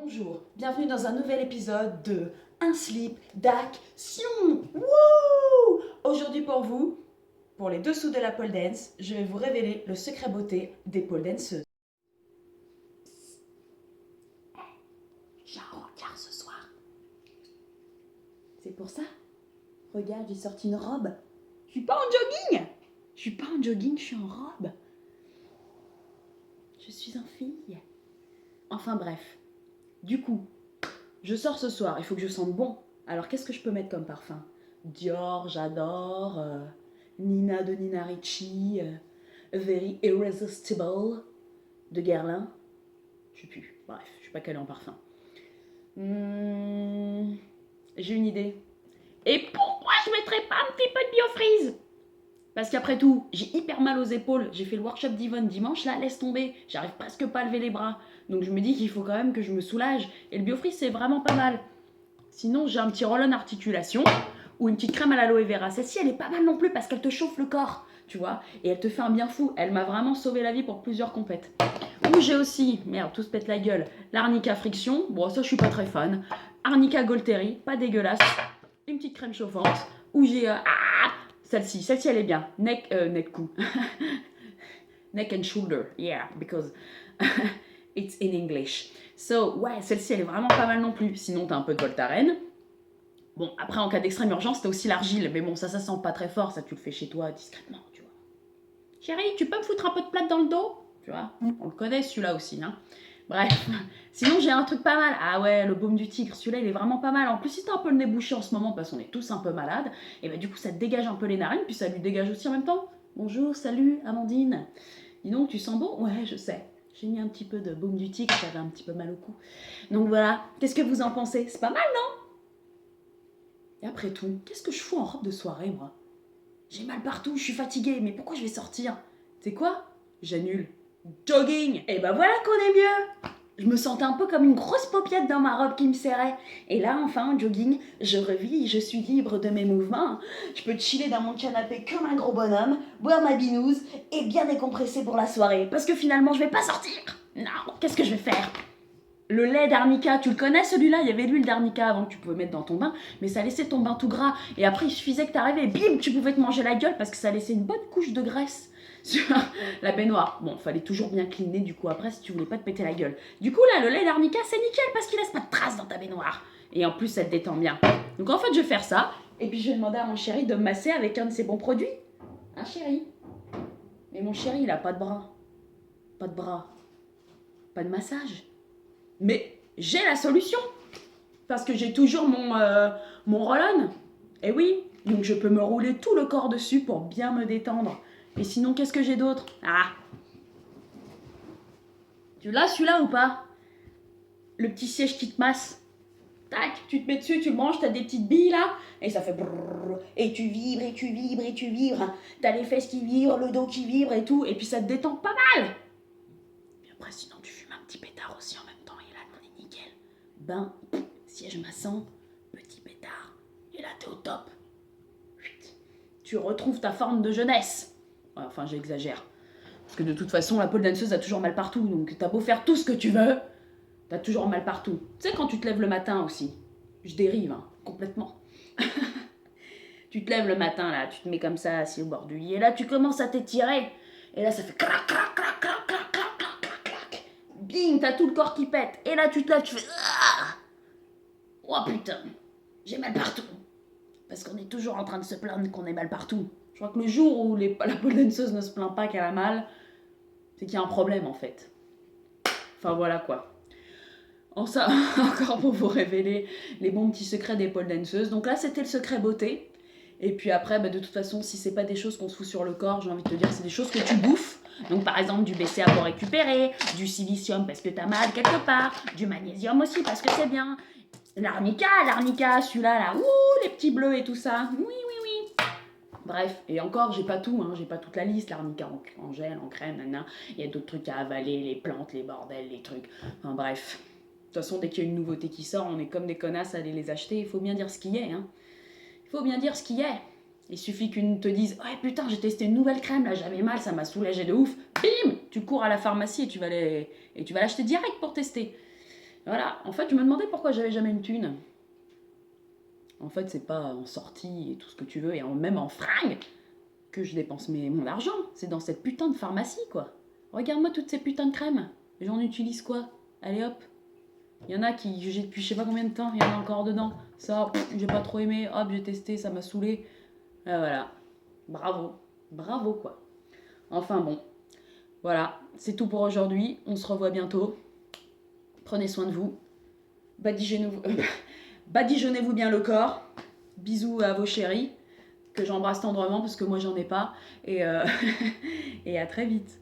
Bonjour, bienvenue dans un nouvel épisode de Un slip d'action. Wouh! Aujourd'hui pour vous, pour les dessous de la pole dance, je vais vous révéler le secret beauté des pole danseuses. J'ai un rencard ce soir. C'est pour ça. Regarde, j'ai sorti une robe. Je suis pas en jogging. Je suis pas en jogging, je suis en robe. Je suis en fille. Enfin bref. Du coup, je sors ce soir, il faut que je sente bon. Alors qu'est-ce que je peux mettre comme parfum? Dior, j'adore. Nina de Nina Ricci. Very Irresistible de Guerlain. Je sais plus. Bref, je suis pas calée en parfum. J'ai une idée. Et pourquoi je mettrais pas un petit peu de biofreeze? Parce qu'après tout, j'ai hyper mal aux épaules. J'ai fait le workshop d'Yvonne dimanche, là, laisse tomber. J'arrive presque pas à lever les bras. Donc je me dis qu'il faut quand même que je me soulage. Et le biofreeze, c'est vraiment pas mal. Sinon, j'ai un petit roll-on articulation ou une petite crème à l'aloe vera. Celle-ci, elle est pas mal non plus parce qu'elle te chauffe le corps, tu vois. Et elle te fait un bien fou. Elle m'a vraiment sauvé la vie pour plusieurs compètes. Ou j'ai aussi, merde, tout se pète la gueule, l'arnica friction. Bon, ça, je suis pas très fan. Arnica Golteri, pas dégueulasse. Une petite crème chauffante. Ou j'ai... celle-ci, elle est bien. Neck cou. Neck and shoulder, yeah, because it's in English. So, ouais, celle-ci, elle est vraiment pas mal non plus. Sinon, t'as un peu de Voltaren. Bon, après, en cas d'extrême urgence, t'as aussi l'argile. Mais bon, ça sent pas très fort. Ça, tu le fais chez toi, discrètement, tu vois. Chérie, tu peux me foutre un peu de plâtre dans le dos? Tu vois, on le connaît, celui-là aussi, hein. Bref, sinon j'ai un truc pas mal. Ah ouais, le baume du tigre, celui-là il est vraiment pas mal. En plus, si t'as un peu le nez bouché en ce moment parce qu'on est tous un peu malades, et bah du coup ça te dégage un peu les narines, puis ça lui dégage aussi en même temps. Bonjour, salut Amandine. Dis donc, tu sens bon? Ouais, je sais. J'ai mis un petit peu de baume du tigre, j'avais un petit peu mal au cou. Donc voilà, qu'est-ce que vous en pensez? C'est pas mal, non? Et après tout, qu'est-ce que je fous en robe de soirée, moi? J'ai mal partout, je suis fatiguée, mais pourquoi je vais sortir? C'est quoi? J'annule. Jogging! Et ben voilà qu'on est mieux! Je me sentais un peu comme une grosse paupiette dans ma robe qui me serrait. Et là, enfin, en jogging, je revis, je suis libre de mes mouvements. Je peux chiller dans mon canapé comme un gros bonhomme, boire ma binouse et bien décompresser pour la soirée. Parce que finalement, je vais pas sortir. Non, qu'est-ce que je vais faire? Le lait d'arnica, tu le connais celui-là? Il y avait l'huile d'arnica avant que tu pouvais mettre dans ton bain, mais ça laissait ton bain tout gras. Et après, il suffisait que t'arrivais et bim, tu pouvais te manger la gueule parce que ça laissait une bonne couche de graisse sur la baignoire. Bon, fallait toujours bien cleaner du coup après si tu voulais pas te péter la gueule. Du coup là, le lait d'arnica, c'est nickel parce qu'il laisse pas de traces dans ta baignoire. Et en plus, ça te détend bien. Donc en fait, je vais faire ça. Et puis je vais demander à mon chéri de me masser avec un de ses bons produits. Hein, chéri? Mais mon chéri, il a pas de bras. Pas de bras. Pas de massage. Mais j'ai la solution. Parce que j'ai toujours mon roll-on. Et oui, donc je peux me rouler tout le corps dessus pour bien me détendre. Et sinon, qu'est-ce que j'ai d'autre? Ah! Tu l'as celui-là ou pas? Le petit siège qui te masse. Tac, tu te mets dessus, tu le branches, t'as des petites billes là, et ça fait brrrr, et tu vibres, et tu vibres, et tu vibres. T'as les fesses qui vibrent, le dos qui vibre et tout, et puis ça te détend pas mal. Et après, sinon, tu fumes un petit pétard aussi en même temps, et là, on est nickel. Ben, siège massant, petit pétard, et là, t'es au top. Tu retrouves ta forme de jeunesse. Ouais, enfin, j'exagère. Parce que de toute façon, la pole danseuse a toujours mal partout, donc t'as beau faire tout ce que tu veux, t'as toujours mal partout. Tu sais, quand tu te lèves le matin aussi, je dérive, hein, complètement. Tu te lèves le matin, là, tu te mets comme ça, assis au bord du lit, et là, tu commences à t'étirer, et là, ça fait clac, clac, clac, clac, clac, clac, clac, clac, clac. Bing, t'as tout le corps qui pète, et là, tu te lèves, tu fais... Ah, oh putain, j'ai mal partout. Parce qu'on est toujours en train de se plaindre qu'on ait mal partout. Je crois que le jour où la pole danseuse ne se plaint pas qu'elle a mal, c'est qu'il y a un problème en fait. Enfin voilà quoi. En ça, encore pour vous révéler les bons petits secrets des pole danseuses. Donc là, c'était le secret beauté. Et puis après, bah, de toute façon, si c'est pas des choses qu'on se fout sur le corps, j'ai envie de te dire, c'est des choses que tu bouffes. Donc par exemple, du BCA pour récupérer, du silicium parce que t'as mal quelque part, du magnésium aussi parce que c'est bien. L'arnica, celui-là, là, ouh, les petits bleus et tout ça. Oui, oui, oui. Bref, et encore, j'ai pas tout, hein, j'ai pas toute la liste, l'arnica en gel, en crème, nanana. Il y a d'autres trucs à avaler, les plantes, les bordels, les trucs. Enfin bref. De toute façon, dès qu'il y a une nouveauté qui sort, on est comme des connasses à aller les acheter. Il faut bien dire ce qu'il y est, hein. Il faut bien dire ce qu'il y est. Il suffit qu'une te dise, ouais putain, j'ai testé une nouvelle crème, là j'avais mal, ça m'a soulagé de ouf. Bim, tu cours à la pharmacie et tu vas l'acheter direct pour tester. Voilà, en fait, je me demandais pourquoi j'avais jamais une thune. En fait, c'est pas en sortie et tout ce que tu veux, et même en fringues, que je dépense mon argent. C'est dans cette putain de pharmacie, quoi. Regarde-moi toutes ces putains de crèmes. J'en utilise quoi? Allez hop. Il y en a qui, j'ai depuis je sais pas combien de temps, il y en a encore dedans. Ça, j'ai pas trop aimé. Hop, j'ai testé, ça m'a saoulé. Voilà. Bravo. Bravo, quoi. Enfin bon. Voilà, c'est tout pour aujourd'hui. On se revoit bientôt. Prenez soin de vous. Badigeonnez-vous, badigeonnez-vous bien le corps. Bisous à vos chéris, que j'embrasse tendrement parce que moi j'en ai pas. Et, et à très vite.